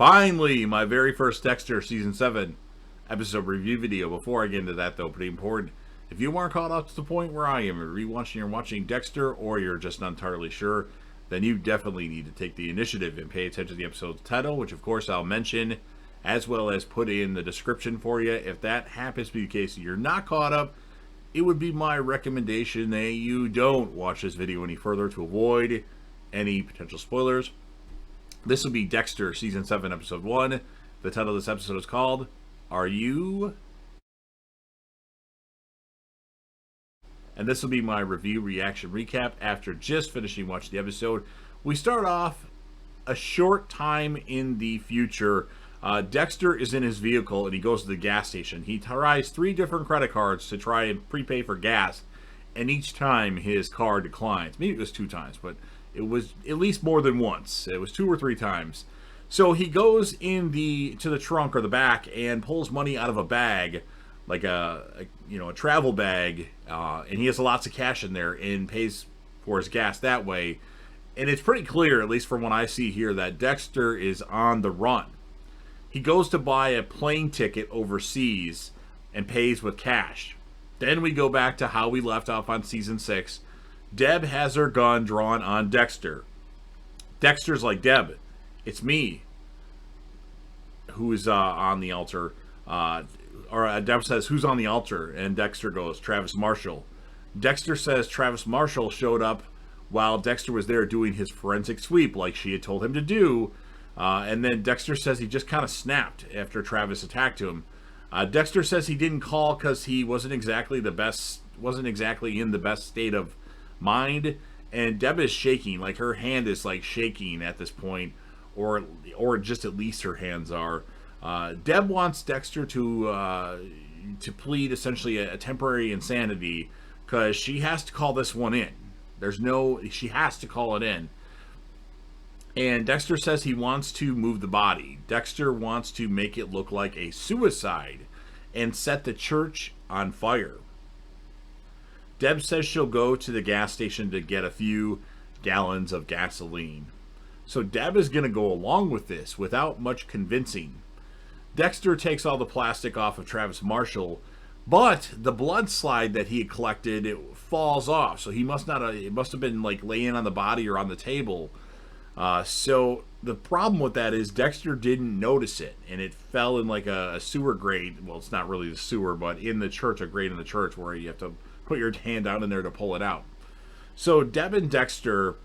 Finally, my very first Dexter Season 7 episode review video. Before I get into that, though, pretty important. If you aren't caught up to the point where I am, you're watching Dexter, or you're just not entirely sure, then you definitely need to take the initiative and pay attention to the episode's title, which of course I'll mention, as well as put in the description for you. If that happens to be the case and you're not caught up, it would be my recommendation that you don't watch this video any further to avoid any potential spoilers. This will be Dexter Season 7, Episode 1. The title of this episode is called, Are You? And this will be my review, reaction, recap after just finishing watching the episode. We start off a short time in the future. Dexter is in his vehicle and he goes to the gas station. He tries 3 different credit cards to try and prepay for gas, and each time his card declines. Maybe it was 2 times, but it was at least more than once. It was 2 or 3 times. So he goes to the trunk or the back and pulls money out of a bag, like a travel bag, and he has lots of cash in there and pays for his gas that way. And it's pretty clear, at least from what I see here, that Dexter is on the run. He goes to buy a plane ticket overseas and pays with cash. Then we go back to how we left off on Season 6. Deb has her gun drawn on Dexter. Dexter's like, Deb, it's me who's on the altar. Deb says, who's on the altar? And Dexter goes, Travis Marshall. Dexter says Travis Marshall showed up while Dexter was there doing his forensic sweep like she had told him to do. And then Dexter says he just kind of snapped after Travis attacked him. Dexter says he didn't call because he wasn't exactly in the best state of mind. And Deb is shaking, like her hand is like shaking at this point, or just at least her hands are. Deb wants Dexter to plead essentially a temporary insanity because she has to call this one in. She has to call it in. And Dexter says he wants to move the body. Dexter wants to make it look like a suicide and set the church on fire. Deb says she'll go to the gas station to get a few gallons of gasoline. So Deb is going to go along with this without much convincing. Dexter takes all the plastic off of Travis Marshall, but the blood slide that he had collected, it falls off. So he must have been like laying on the body or on the table. So the problem with that is Dexter didn't notice it, and it fell in like a sewer grate. Well, it's not really the sewer, but in the church, a grate in the church where you have to put your hand down in there to pull it out. So Deb and Dexter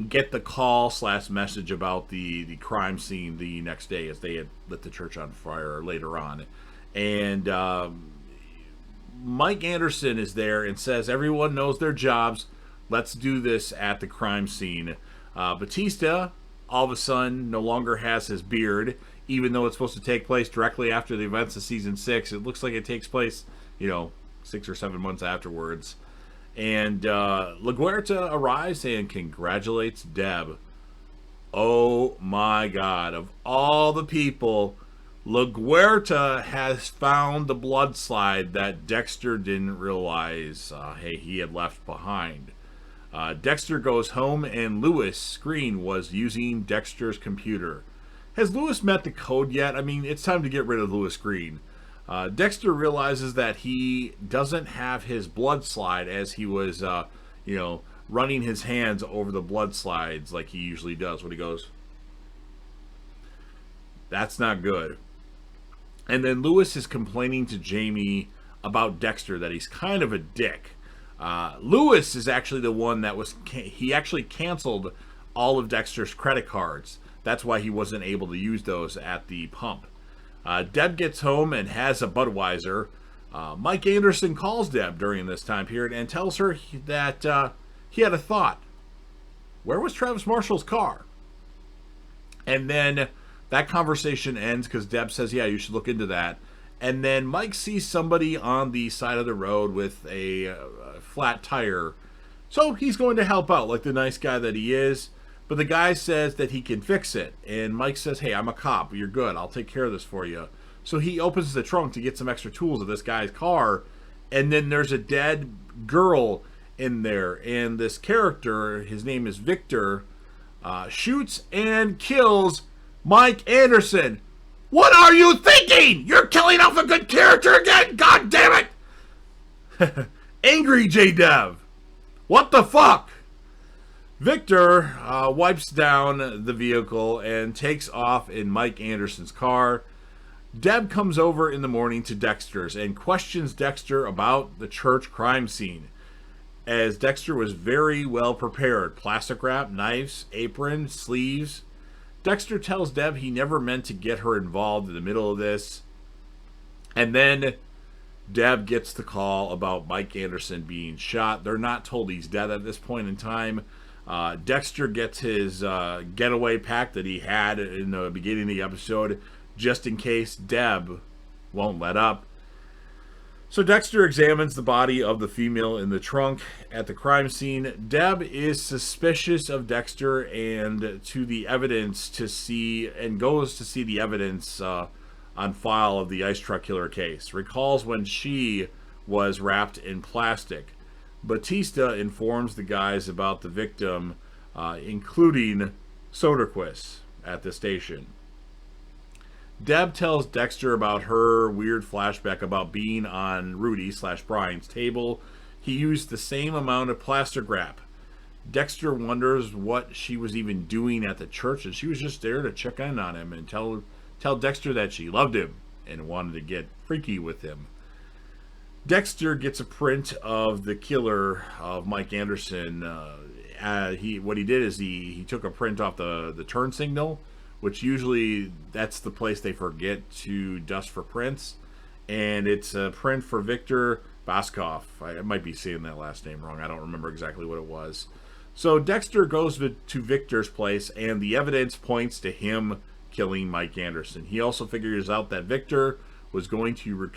get the call / message about the crime scene the next day, as they had lit the church on fire later on. And Mike Anderson is there and says everyone knows their jobs. Let's do this at the crime scene. Batista, all of a sudden, no longer has his beard, even though it's supposed to take place directly after the events of Season 6. It looks like it takes place, 6 or 7 months afterwards. And LaGuerta arrives and congratulates Deb. Oh my God, of all the people, LaGuerta has found the blood slide that Dexter didn't realize he had left behind. Dexter goes home and Lewis Green was using Dexter's computer. Has Lewis met the code yet? I mean, it's time to get rid of Lewis Green. Dexter realizes that he doesn't have his blood slide, as he was, running his hands over the blood slides like he usually does when he goes. That's not good. And then Lewis is complaining to Jamie about Dexter, that he's kind of a dick. Lewis is actually the one that he actually canceled all of Dexter's credit cards. That's why he wasn't able to use those at the pump. Deb gets home and has a Budweiser. Mike Anderson calls Deb during this time period and tells her that he had a thought. Where was Travis Marshall's car? And then that conversation ends because Deb says, yeah, you should look into that. And then Mike sees somebody on the side of the road with a flat tire. So he's going to help out like the nice guy that he is. But the guy says that he can fix it. And Mike says, hey, I'm a cop. You're good. I'll take care of this for you. So he opens the trunk to get some extra tools of this guy's car. And then there's a dead girl in there. And this character, his name is Victor, shoots and kills Mike Anderson, what are you thinking? You're killing off a good character again? God damn it! Angry J-Dev, what the fuck? Victor wipes down the vehicle and takes off in Mike Anderson's car. Deb comes over in the morning to Dexter's and questions Dexter about the church crime scene, as Dexter was very well prepared. Plastic wrap, knives, apron, sleeves. Dexter tells Deb he never meant to get her involved in the middle of this. And then Deb gets the call about Mike Anderson being shot. They're not told he's dead at this point in time. Dexter gets his getaway pack that he had in the beginning of the episode, just in case Deb won't let up. So Dexter examines the body of the female in the trunk at the crime scene. Deb is suspicious of Dexter and to the evidence to see, and goes to see the evidence on file of the ice truck killer case. Recalls when she was wrapped in plastic. Batista informs the guys about the victim, including Soderquist, at the station. Deb tells Dexter about her weird flashback about being on Rudy/Brian's table. He used the same amount of plastic wrap. Dexter wonders what she was even doing at the church, and she was just there to check in on him and tell Dexter that she loved him and wanted to get freaky with him. Dexter gets a print of the killer of Mike Anderson. What he did is he took a print off the turn signal, which usually that's the place they forget to dust for prints. And it's a print for Victor Baskov. I might be saying that last name wrong. I don't remember exactly what it was. So Dexter goes to Victor's place, and the evidence points to him killing Mike Anderson. He also figures out that Victor was going to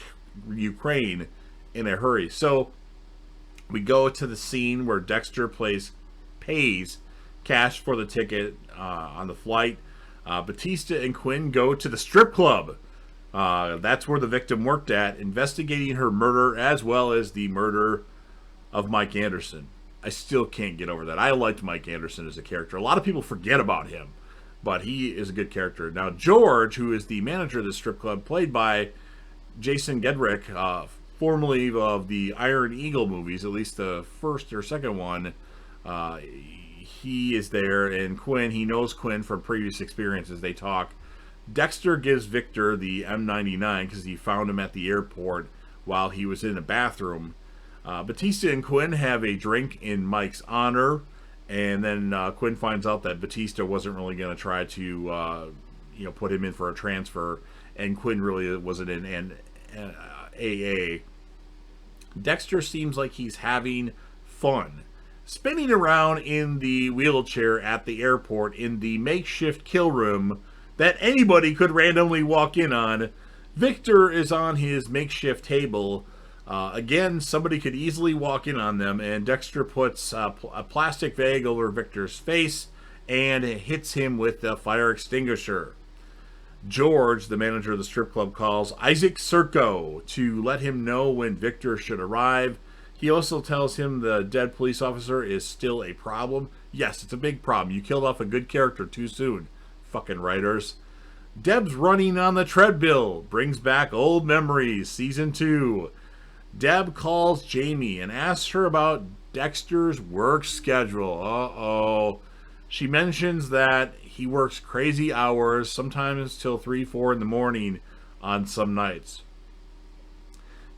Ukraine in a hurry. So we go to the scene where Dexter pays cash for the ticket on the flight. Batista and Quinn go to the strip club. That's where the victim worked at, investigating her murder as well as the murder of Mike Anderson. I still can't get over that. I liked Mike Anderson as a character. A lot of people forget about him, but he is a good character. Now, George, who is the manager of the strip club, played by Jason Gedrick, formerly of the Iron Eagle movies, at least the first or second one, he is there, and Quinn, he knows Quinn from previous experiences. They talk. Dexter gives Victor the M99 because he found him at the airport while he was in a bathroom. Batista and Quinn have a drink in Mike's honor, and then Quinn finds out that Batista wasn't really going to try to put him in for a transfer, and Quinn really wasn't in AA. Dexter seems like he's having fun, spinning around in the wheelchair at the airport in the makeshift kill room that anybody could randomly walk in on. Victor is on his makeshift table. Again, somebody could easily walk in on them, and Dexter puts a plastic bag over Victor's face and hits him with the fire extinguisher. George, the manager of the strip club, calls Isaac Serco to let him know when Victor should arrive. He also tells him the dead police officer is still a problem. Yes, it's a big problem. You killed off a good character too soon. Fucking writers. Deb's running on the treadmill. Brings back old memories. Season 2. Deb calls Jamie and asks her about Dexter's work schedule. Uh-oh. She mentions that he works crazy hours, sometimes till 3-4 in the morning on some nights.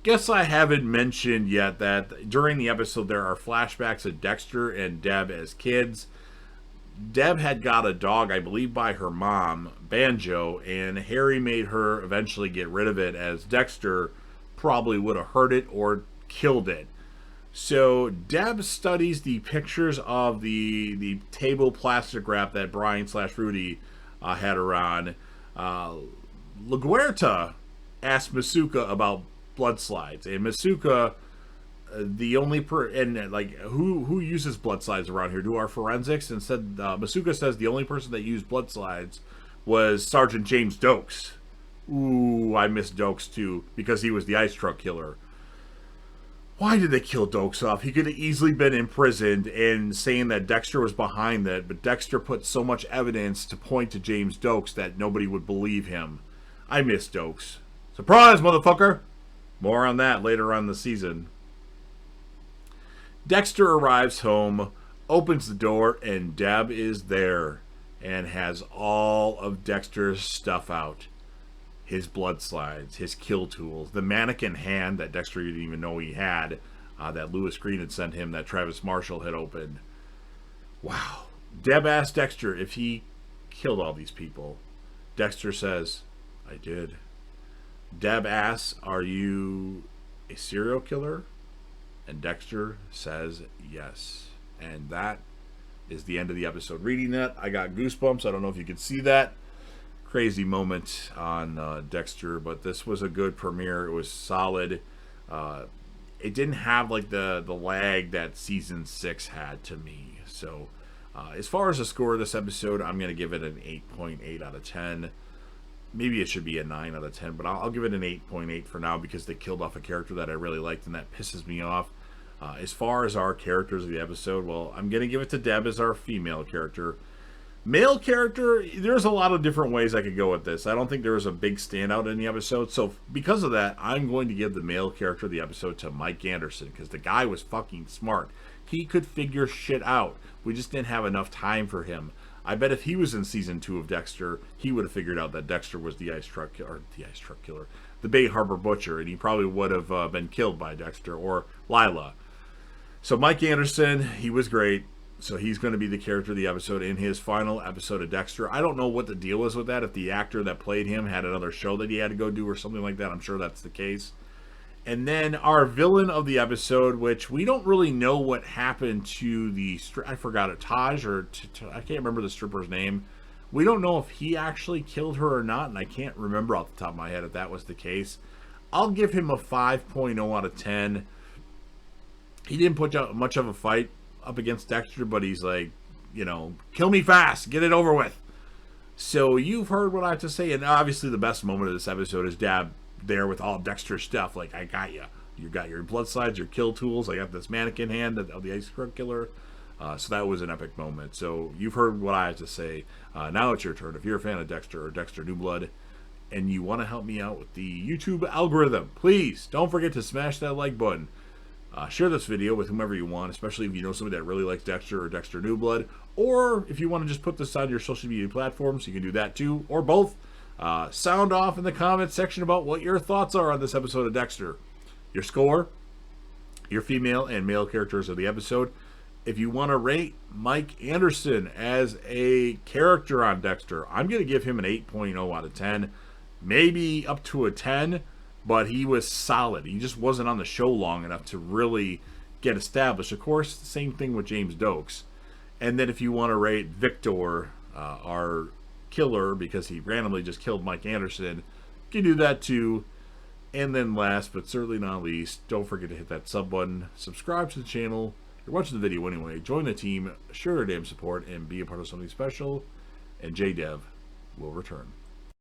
Guess I haven't mentioned yet that during the episode there are flashbacks of Dexter and Deb as kids. Deb had got a dog, I believe by her mom, Banjo, and Harry made her eventually get rid of it, as Dexter probably would have hurt it or killed it. So Deb studies the pictures of the table plastic wrap that Brian/Rudy had around. LaGuerta asked Masuka about blood slides, and Masuka, the only who uses blood slides around here? Do our forensics? And said Masuka says the only person that used blood slides was Sergeant James Dokes. Ooh, I miss Dokes too because he was the ice truck killer. why did they kill Dokes off? He could have easily been imprisoned, and saying that Dexter was behind that, but Dexter put so much evidence to point to James Dokes that nobody would believe him. I miss Dokes. Surprise, motherfucker! More on that later on in the season. Dexter arrives home, opens the door, and Deb is there and has all of Dexter's stuff out. His blood slides, his kill tools, the mannequin hand that Dexter didn't even know he had, that Lewis Green had sent him, that Travis Marshall had opened. Wow. Deb asked Dexter if he killed all these people. Dexter says, I did. Deb asks, are you a serial killer? And Dexter says yes. And that is the end of the episode. Reading that, I got goosebumps. I don't know if you can see that. Crazy moment on Dexter, but this was a good premiere. It was solid. It didn't have like the lag that season 6 had to me. So as far as the score of this episode, I'm going to give it an 8.8 out of 10. Maybe it should be a 9 out of 10, but I'll give it an 8.8 for now because they killed off a character that I really liked, and that pisses me off. As far as our characters of the episode, well, I'm going to give it to Deb as our female character. Male character, there's a lot of different ways I could go with this. I don't think there was a big standout in the episode. So because of that, I'm going to give the male character of the episode to Mike Anderson, because the guy was fucking smart. He could figure shit out. We just didn't have enough time for him. I bet if he was in season 2 of Dexter, he would have figured out that Dexter was the the Bay Harbor Butcher, and he probably would have been killed by Dexter or Lila. So Mike Anderson, he was great. So he's going to be the character of the episode in his final episode of Dexter. I don't know what the deal is with that. If the actor that played him had another show that he had to go do or something like that, I'm sure that's the case. And then our villain of the episode, which we don't really know what happened to the... I forgot it. Taj, or... I can't remember the stripper's name. We don't know if he actually killed her or not, and I can't remember off the top of my head if that was the case. I'll give him a 5.0 out of 10. He didn't put out much of a fight up against Dexter, but he's like, you know, kill me fast, get it over with. So you've heard what I have to say, and obviously the best moment of this episode is Deb there with all Dexter's stuff. Like, I got you. You got your blood slides, your kill tools. I got this mannequin hand of the ice cream killer. So that was an epic moment. So you've heard what I have to say. Now it's your turn. If you're a fan of Dexter or Dexter New Blood, and you want to help me out with the YouTube algorithm, please don't forget to smash that like button. Share this video with whomever you want, especially if you know somebody that really likes Dexter or Dexter New Blood. Or if you want to just put this on your social media platforms, you can do that too, or both. Sound off in the comments section about what your thoughts are on this episode of Dexter. Your score, your female and male characters of the episode. If you want to rate Mike Anderson as a character on Dexter, I'm going to give him an 8.0 out of 10. Maybe up to a 10. But he was solid. He just wasn't on the show long enough to really get established. Of course, same thing with James Dokes. And then if you want to rate Victor, our killer, because he randomly just killed Mike Anderson, you can do that too. And then last, but certainly not least, don't forget to hit that sub button. Subscribe to the channel. You're watching the video anyway. Join the team, share your damn support, and be a part of something special. And JDev will return.